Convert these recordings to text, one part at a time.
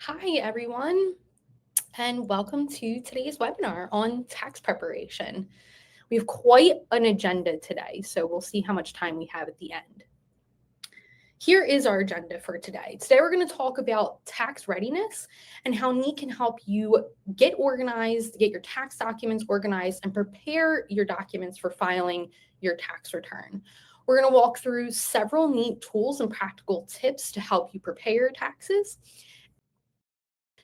Hi, everyone, and welcome to today's webinar on tax preparation. We have quite an agenda today, so we'll see how much time we have at the end. Here is our agenda for today. Today, we're going to talk about tax readiness and how Neat can help you get organized, get your tax documents organized, and prepare your documents for filing your tax return. We're going to walk through several Neat tools and practical tips to help you prepare your taxes.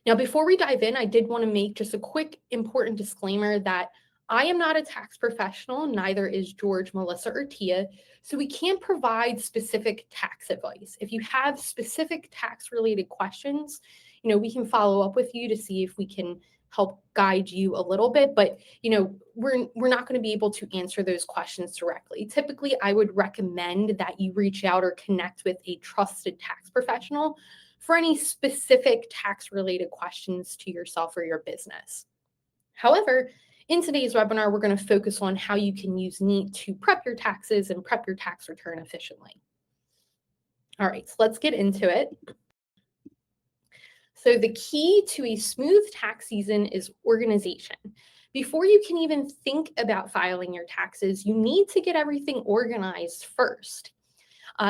Now, before we dive in, I did want to make just a quick important disclaimer that I am not a tax professional, neither is George, Melissa, or Tia, so we can't provide specific tax advice. If you have specific tax-related questions, we can follow up with you to see if we can help guide you a little bit, but we're not going to be able to answer those questions directly. Typically, I would recommend that you reach out or connect with a trusted tax professional for any specific tax-related questions to yourself or your business. However, in today's webinar, we're going to focus on how you can use Neat to prep your taxes and prep your tax return efficiently. All right, so let's get into it. So the key to a smooth tax season is organization. Before you can even think about filing your taxes, you need to get everything organized first.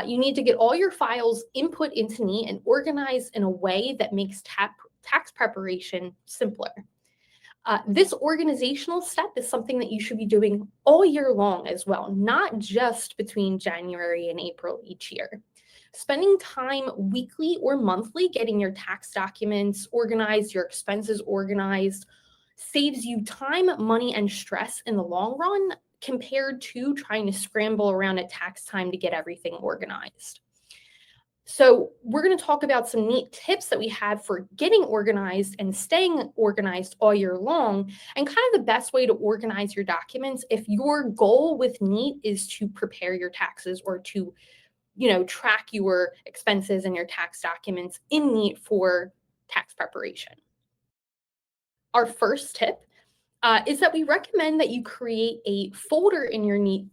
You need to get all your files input into Neat and organized in a way that makes tax preparation simpler. This organizational step is something that you should be doing all year long as well, not just between January and April each year. Spending time weekly or monthly getting your tax documents organized, your expenses organized, saves you time, money, and stress in the long run compared to trying to scramble around at tax time to get everything organized. So we're going to talk about some neat tips that we have for getting organized and staying organized all year long, and kind of the best way to organize your documents if your goal with Neat is to prepare your taxes or to, track your expenses and your tax documents in Neat for tax preparation. Our first tip is that we recommend that you create a folder in your Neat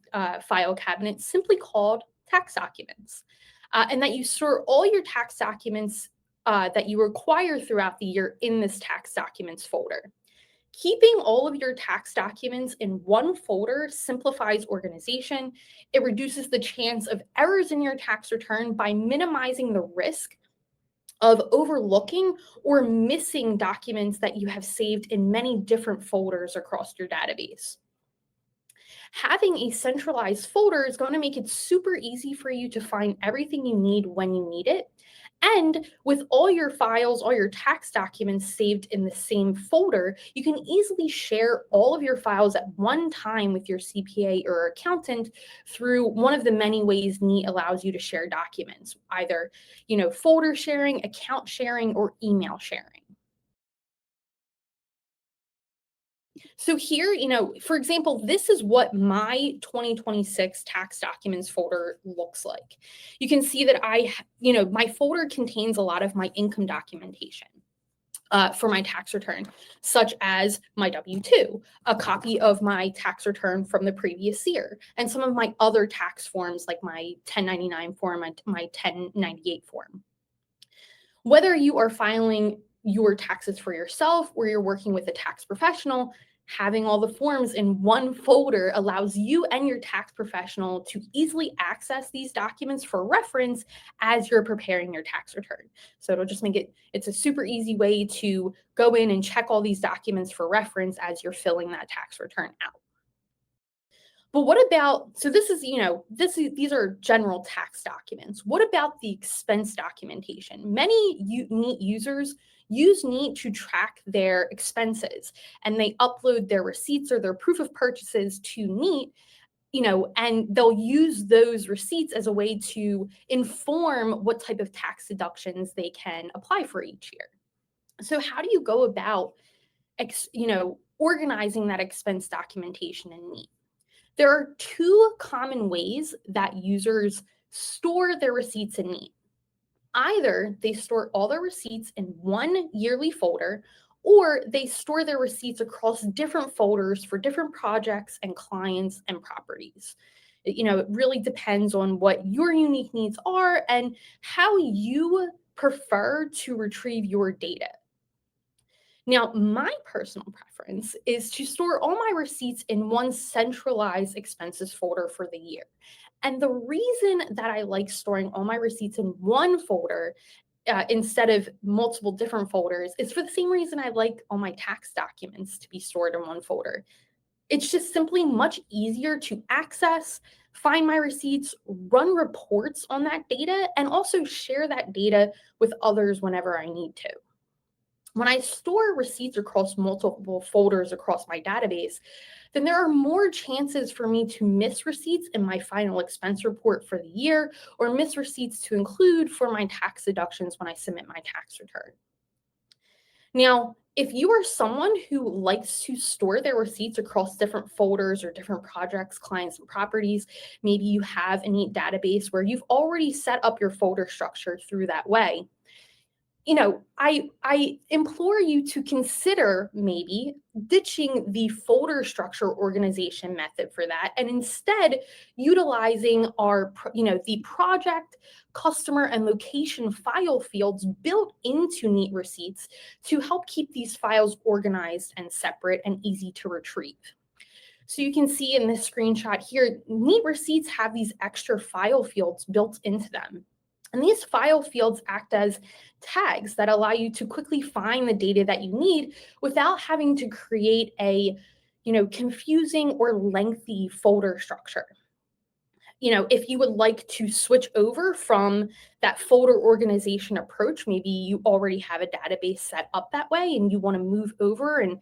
file cabinet simply called tax documents, and that you store all your tax documents that you require throughout the year in this tax documents folder. Keeping all of your tax documents in one folder simplifies organization. It reduces the chance of errors in your tax return by minimizing the risk of overlooking or missing documents that you have saved in many different folders across your database. Having a centralized folder is going to make it super easy for you to find everything you need when you need it. And with all your files, all your tax documents saved in the same folder, you can easily share all of your files at one time with your CPA or accountant through one of the many ways Neat allows you to share documents, either, folder sharing, account sharing, or email sharing. So here, for example, this is what my 2026 tax documents folder looks like. You can see that my folder contains a lot of my income documentation for my tax return, such as my W-2, a copy of my tax return from the previous year, and some of my other tax forms like my 1099 form and my 1098 form. Whether you are filing your taxes for yourself or you're working with a tax professional, having all the forms in one folder allows you and your tax professional to easily access these documents for reference as you're preparing your tax return. So it'll just make it's a super easy way to go in and check all these documents for reference as you're filling that tax return out. But what about, so this is, these are general tax documents. What about the expense documentation? Many Neat users use Neat to track their expenses, and they upload their receipts or their proof of purchases to Neat, and they'll use those receipts as a way to inform what type of tax deductions they can apply for each year. So how do you go about, organizing that expense documentation in Neat? There are two common ways that users store their receipts in Neat. Either they store all their receipts in one yearly folder, or they store their receipts across different folders for different projects and clients and properties. It really depends on what your unique needs are and how you prefer to retrieve your data? Now, my personal preference is to store all my receipts in one centralized expenses folder for the year. And the reason that I like storing all my receipts in one folder instead of multiple different folders is for the same reason I like all my tax documents to be stored in one folder. It's just simply much easier to access, find my receipts, run reports on that data, and also share that data with others whenever I need to. When I store receipts across multiple folders across my database, then there are more chances for me to miss receipts in my final expense report for the year or miss receipts to include for my tax deductions when I submit my tax return. Now, if you are someone who likes to store their receipts across different folders or different projects, clients, and properties, maybe you have a neat database where you've already set up your folder structure through that way. I implore you to consider maybe ditching the folder structure organization method for that and instead utilizing the project, customer, and location file fields built into Neat Receipts to help keep these files organized and separate and easy to retrieve. So you can see in this screenshot here, Neat Receipts have these extra file fields built into them. And these file fields act as tags that allow you to quickly find the data that you need without having to create a, confusing or lengthy folder structure. If you would like to switch over from that folder organization approach, maybe you already have a database set up that way and you want to move over and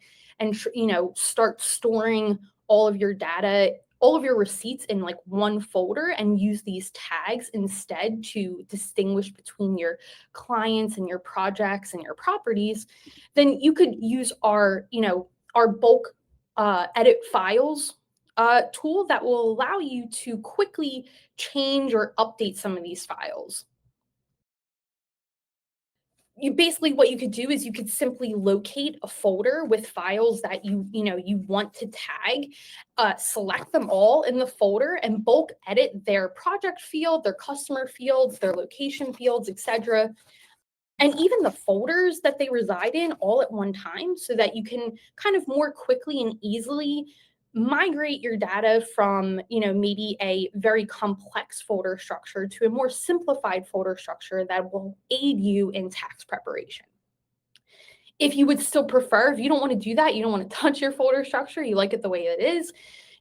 start storing all of your data, all of your receipts in like one folder and use these tags instead to distinguish between your clients and your projects and your properties, then you could use our bulk edit files tool that will allow you to quickly change or update some of these files. What you could do is you could simply locate a folder with files that you want to tag, select them all in the folder and bulk edit their project field, their customer fields, their location fields, etc. And even the folders that they reside in all at one time so that you can kind of more quickly and easily migrate your data from, maybe a very complex folder structure to a more simplified folder structure that will aid you in tax preparation. If you would still prefer, if you don't want to do that, you don't want to touch your folder structure, you like it the way it is,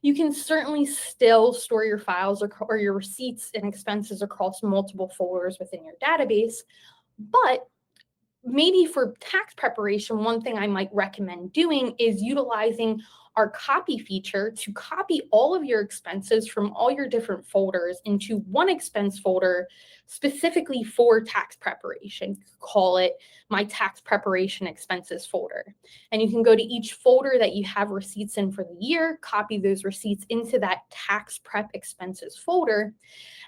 you can certainly still store your files or your receipts and expenses across multiple folders within your database. But maybe for tax preparation, one thing I might recommend doing is utilizing our copy feature to copy all of your expenses from all your different folders into one expense folder specifically for tax preparation. Call it my tax preparation expenses folder. And you can go to each folder that you have receipts in for the year, copy those receipts into that tax prep expenses folder.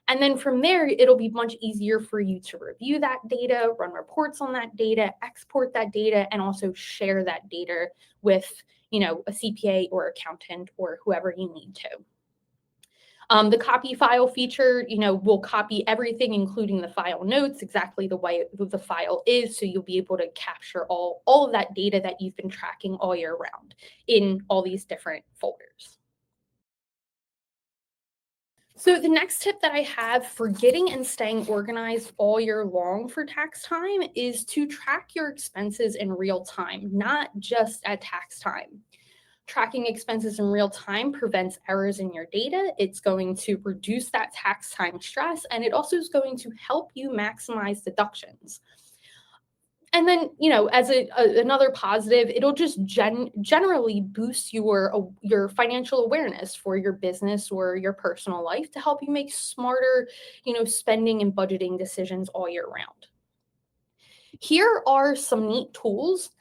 And then from there, it'll be much easier for you to review that data, run reports on that data, export that data, and also share that data with, a CPA or accountant or whoever you need to. The copy file feature, will copy everything, including the file notes, exactly the way the file is. So you'll be able to capture all of that data that you've been tracking all year round in all these different folders. So the next tip that I have for getting and staying organized all year long for tax time is to track your expenses in real time, not just at tax time. Tracking expenses in real time prevents errors in your data. It's going to reduce that tax time stress, and it also is going to help you maximize deductions. And then, as another positive, it'll just generally boost your financial awareness for your business or your personal life to help you make smarter, spending and budgeting decisions all year round. Here are some neat tools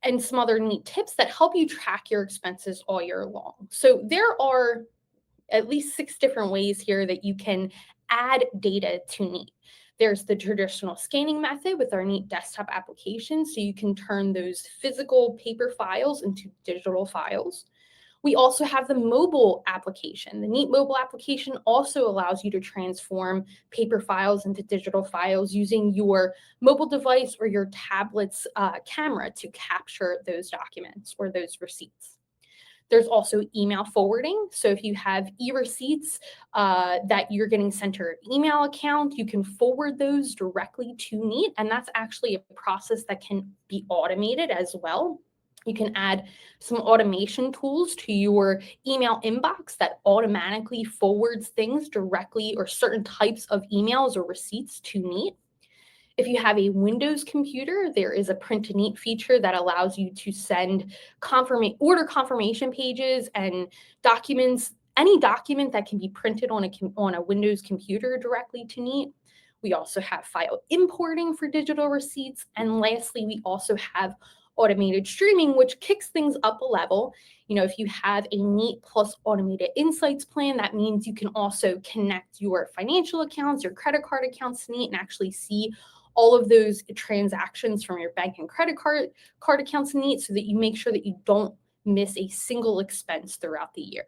and some other neat tips that help you track your expenses all year long. So there are at least 6 different ways here that you can add data to Neat. There's the traditional scanning method with our Neat desktop application, so you can turn those physical paper files into digital files. We also have the mobile application. The Neat mobile application also allows you to transform paper files into digital files using your mobile device or your tablet's camera to capture those documents or those receipts. There's also email forwarding. So if you have e-receipts that you're getting sent to your email account, you can forward those directly to Neat. And that's actually a process that can be automated as well. You can add some automation tools to your email inbox that automatically forwards things directly or certain types of emails or receipts to Neat. If you have a Windows computer, there is a print to Neat feature that allows you to send order confirmation pages and documents, any document that can be printed on a Windows computer directly to Neat. We also have file importing for digital receipts. And lastly, we also have automated streaming, which kicks things up a level. If you have a Neat plus automated insights plan, that means you can also connect your financial accounts, your credit card accounts to Neat and actually see all of those transactions from your bank and credit card accounts to Neat so that you make sure that you don't miss a single expense throughout the year.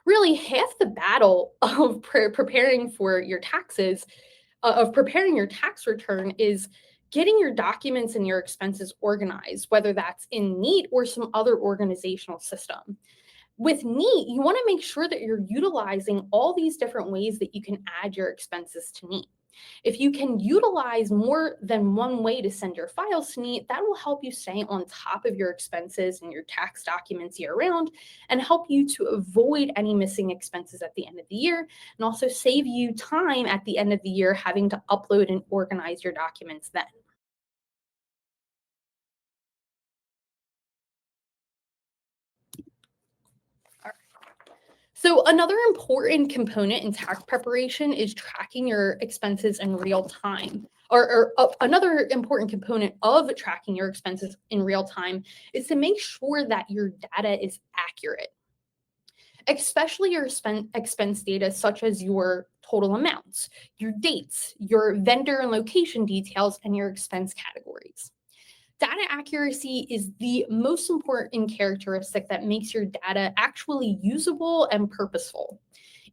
Really, half the battle of preparing for your taxes, of preparing your tax return is getting your documents and your expenses organized, whether that's in Neat or some other organizational system. With Neat, you want to make sure that you're utilizing all these different ways that you can add your expenses to Neat. If you can utilize more than one way to send your files to Neat, that will help you stay on top of your expenses and your tax documents year round and help you to avoid any missing expenses at the end of the year and also save you time at the end of the year having to upload and organize your documents then. So another important component in tax preparation is tracking your expenses in real time. Another important component of tracking your expenses in real time is to make sure that your data is accurate, especially your expense data such as your total amounts, your dates, your vendor and location details, and your expense categories. Data accuracy is the most important characteristic that makes your data actually usable and purposeful.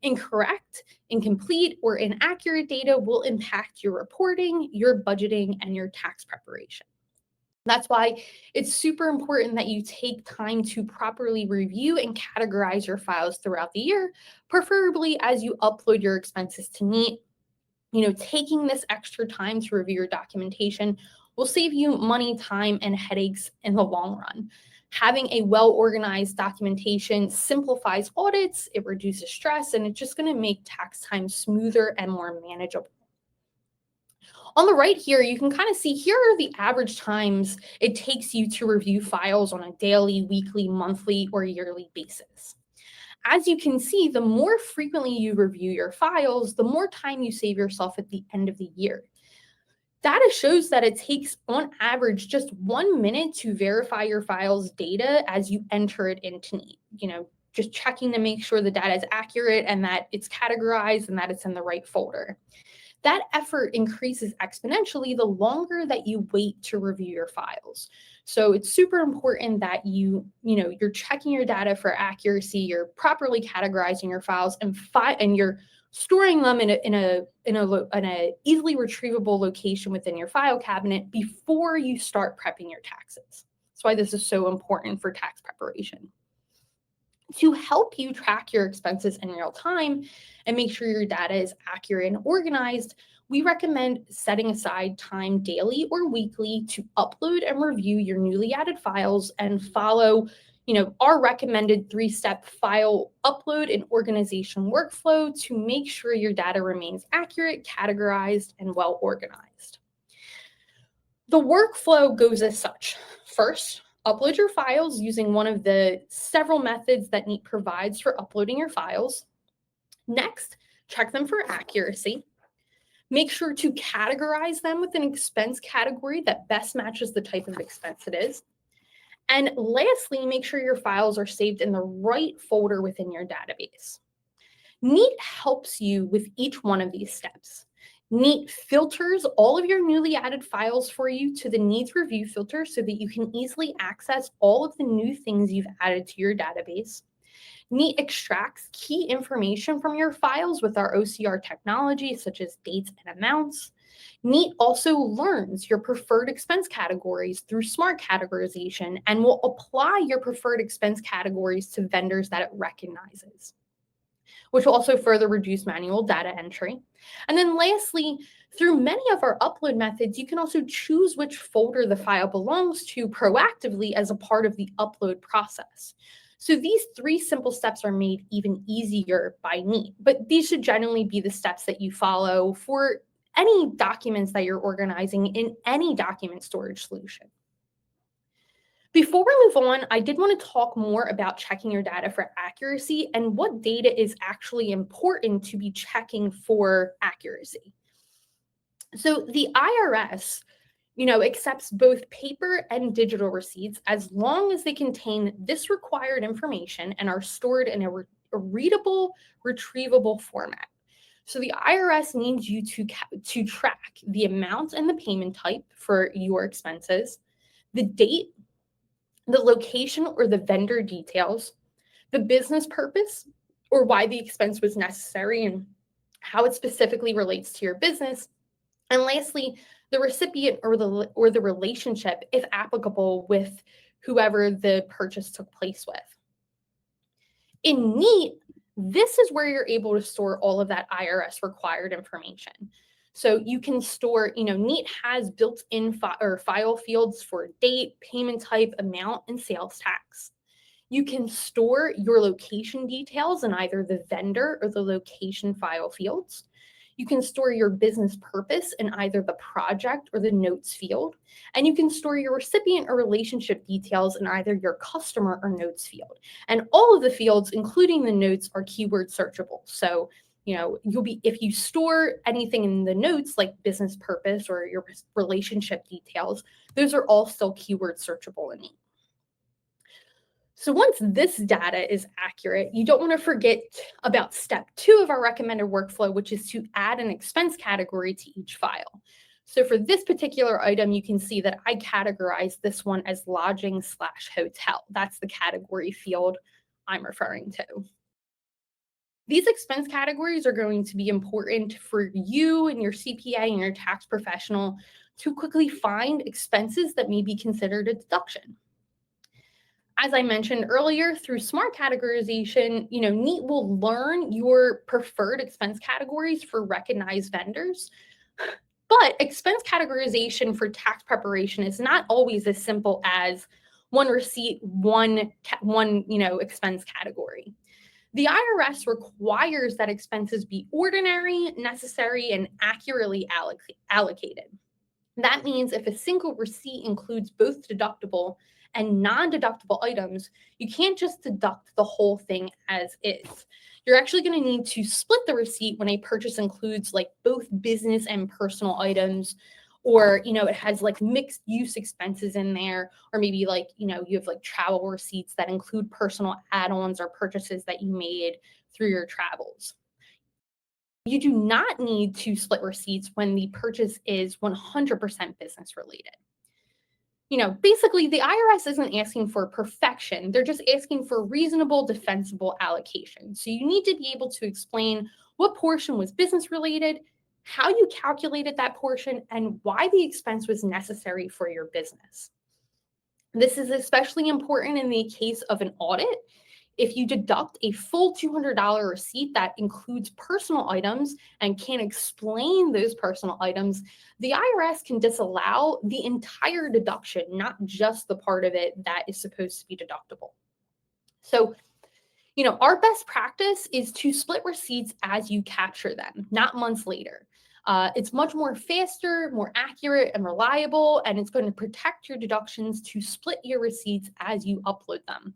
Incorrect, incomplete, or inaccurate data will impact your reporting, your budgeting, and your tax preparation. That's why it's super important that you take time to properly review and categorize your files throughout the year, preferably as you upload your expenses to Neat. Taking this extra time to review your documentation will save you money, time, and headaches in the long run. Having a well-organized documentation simplifies audits, it reduces stress, and it's just going to make tax time smoother and more manageable. On the right here, you can kind of see here are the average times it takes you to review files on a daily, weekly, monthly, or yearly basis. As you can see, the more frequently you review your files, the more time you save yourself at the end of the year. Data shows that it takes, on average, just 1 minute to verify your file's data as you enter it into Neat. Just checking to make sure the data is accurate and that it's categorized and that it's in the right folder. That effort increases exponentially the longer that you wait to review your files. So it's super important that you're checking your data for accuracy, you're properly categorizing your files, and you're storing them in a easily retrievable location within your file cabinet before you start prepping your taxes. That's why this is so important for tax preparation. To help you track your expenses in real time and make sure your data is accurate and organized, we recommend setting aside time daily or weekly to upload and review your newly added files and follow our recommended 3-step file upload and organization workflow to make sure your data remains accurate, categorized, and well organized. The workflow goes as such. First, upload your files using one of the several methods that Neat provides for uploading your files. Next, check them for accuracy. Make sure to categorize them with an expense category that best matches the type of expense it is. And lastly, make sure your files are saved in the right folder within your database. Neat helps you with each one of these steps. Neat filters all of your newly added files for you to the Needs Review filter so that you can easily access all of the new things you've added to your database. Neat extracts key information from your files with our OCR technology, such as dates and amounts. Neat also learns your preferred expense categories through smart categorization and will apply your preferred expense categories to vendors that it recognizes, which will also further reduce manual data entry. And then lastly, through many of our upload methods, you can also choose which folder the file belongs to proactively as a part of the upload process. So these three simple steps are made even easier by Neat, but these should generally be the steps that you follow for any documents that you're organizing in any document storage solution. Before we move on, I did want to talk more about checking your data for accuracy and what data is actually important to be checking for accuracy. So the IRS, accepts both paper and digital receipts as long as they contain this required information and are stored in a readable, retrievable format. So the IRS needs you to track the amount and the payment type for your expenses, the date, the location or the vendor details, the business purpose or why the expense was necessary and how it specifically relates to your business, and lastly, the recipient or the relationship, if applicable, with whoever the purchase took place with. In Neat, this is where you're able to store all of that IRS required information. So you can store, Neat has built-in file fields for date, payment type, amount, and sales tax. You can store your location details in either the vendor or the location file fields. You can store your business purpose in either the project or the notes field. And you can store your recipient or relationship details in either your customer or notes field. And all of the fields, including the notes, are keyword searchable. So, if you store anything in the notes like business purpose or your relationship details, those are all still keyword searchable in Neat. So once this data is accurate, you don't want to forget about step 2 of our recommended workflow, which is to add an expense category to each file. So for this particular item, you can see that I categorize this one as lodging/hotel. That's the category field I'm referring to. These expense categories are going to be important for you and your CPA and your tax professional to quickly find expenses that may be considered a deduction. As I mentioned earlier, through smart categorization, Neat will learn your preferred expense categories for recognized vendors. But expense categorization for tax preparation is not always as simple as one receipt, one expense category. The IRS requires that expenses be ordinary, necessary, and accurately allocated. That means if a single receipt includes both deductible and non-deductible items, you can't just deduct the whole thing as is. You're actually going to need to split the receipt when a purchase includes like both business and personal items, or it has like mixed use expenses in there, or maybe you have like travel receipts that include personal add-ons or purchases that you made through your travels. You do not need to split receipts when the purchase is 100% business related. Basically, the IRS isn't asking for perfection. They're just asking for reasonable, defensible allocation. So you need to be able to explain what portion was business related, how you calculated that portion, and why the expense was necessary for your business. This is especially important in the case of an audit. If you deduct a full $200 receipt that includes personal items and can't explain those personal items, the IRS can disallow the entire deduction, not just the part of it that is supposed to be deductible. So, our best practice is to split receipts as you capture them, not months later. It's much more faster, more accurate, and reliable, and it's going to protect your deductions to split your receipts as you upload them.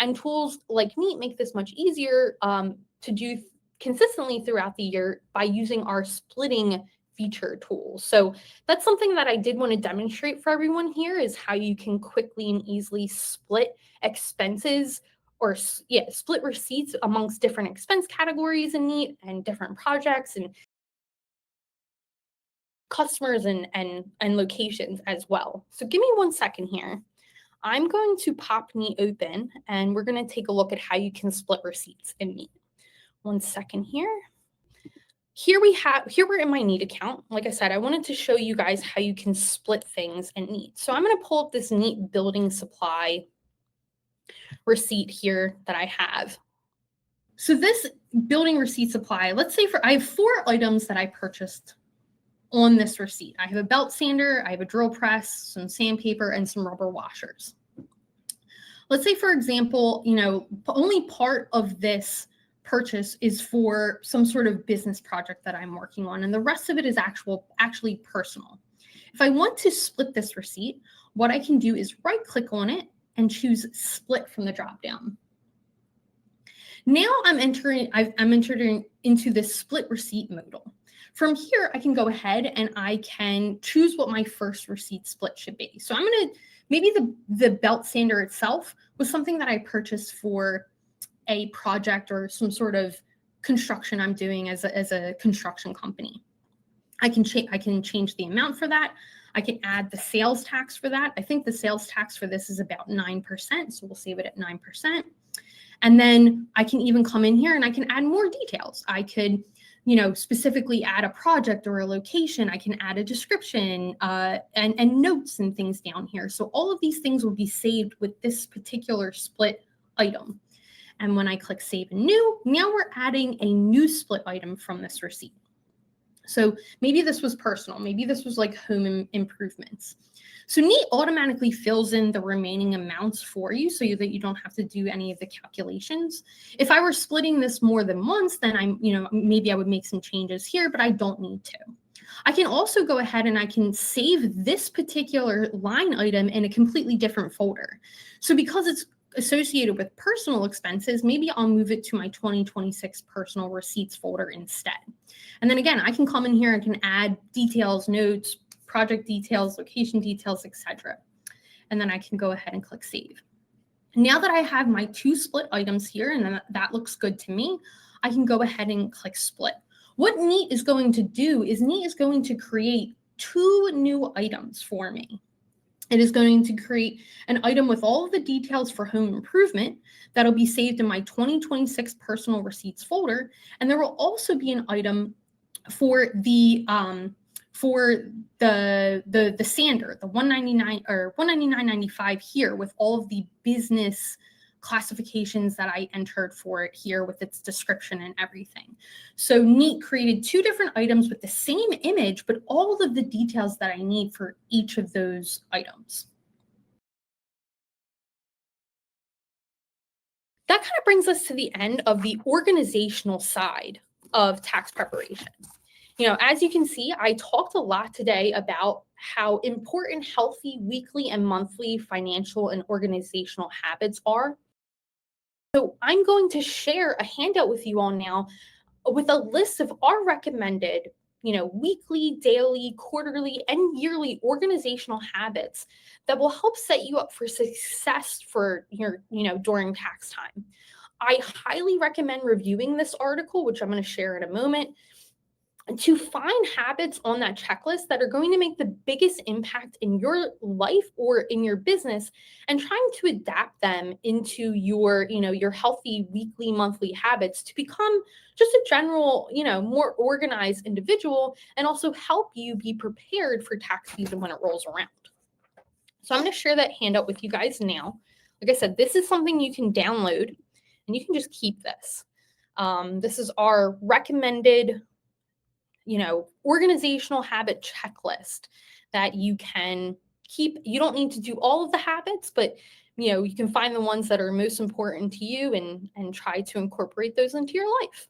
And tools like Neat make this much easier to do consistently throughout the year by using our splitting feature tools. So that's something that I did want to demonstrate for everyone here, is how you can quickly and easily split expenses or split receipts amongst different expense categories in Neat and different projects, and customers and locations as well. So give me 1 second here. I'm going to pop Neat open and we're going to take a look at how you can split receipts in Neat. 1 second here. Here we're in my Neat account. Like I said, I wanted to show you guys how you can split things in Neat. So I'm going to pull up this Neat building supply receipt here that I have. So this building receipt supply, let's say I have 4 items that I purchased on this receipt. I have a belt sander, I have a drill press, some sandpaper, and some rubber washers. Let's say, for example, only part of this purchase is for some sort of business project that I'm working on, and the rest of it is actually personal. If I want to split this receipt, what I can do is right-click on it and choose Split from the drop-down. Now I'm entering into this split receipt modal. From here, I can go ahead and I can choose what my first receipt split should be. So I'm going to, maybe the belt sander itself was something that I purchased for a project or some sort of construction I'm doing as a construction company. I can change the amount for that. I can add the sales tax for that. I think the sales tax for this is about 9%, so we'll save it at 9%. And then I can even come in here and I can add more details. I could, specifically add a project or a location. I can add a description and notes and things down here. So all of these things will be saved with this particular split item. And when I click Save and New, now we're adding a new split item from this receipt. So maybe this was personal. Maybe this was like home improvements. So Neat automatically fills in the remaining amounts for you so that you don't have to do any of the calculations. If I were splitting this more than once, then maybe I would make some changes here, but I don't need to. I can also go ahead and I can save this particular line item in a completely different folder. So because it's associated with personal expenses, maybe I'll move it to my 2026 personal receipts folder instead. And then again, I can come in here and can add details, notes, project details, location details, etc. And then I can go ahead and click Save. Now that I have my 2 split items here and then that looks good to me, I can go ahead and click Split. What Neat is going to do is Neat is going to create 2 new items for me. It is going to create an item with all of the details for home improvement that'll be saved in my 2026 personal receipts folder. And there will also be an item for the sander, the $199 or $199.95 here with all of the business classifications that I entered for it here with its description and everything. So Neat created 2 different items with the same image, but all of the details that I need for each of those items. That kind of brings us to the end of the organizational side of tax preparation. As you can see, I talked a lot today about how important healthy weekly and monthly financial and organizational habits are. So I'm going to share a handout with you all now with a list of our recommended, weekly, daily, quarterly, and yearly organizational habits that will help set you up for success for your, during tax time. I highly recommend reviewing this article, which I'm going to share in a moment, to find habits on that checklist that are going to make the biggest impact in your life or in your business, and trying to adapt them into your, your healthy weekly, monthly habits to become just a general, more organized individual, and also help you be prepared for tax season when it rolls around. So I'm going to share that handout with you guys now. Like I said, this is something you can download and you can just keep this. This is our recommended organizational habit checklist that you can keep. You don't need to do all of the habits, but you can find the ones that are most important to you and try to incorporate those into your life.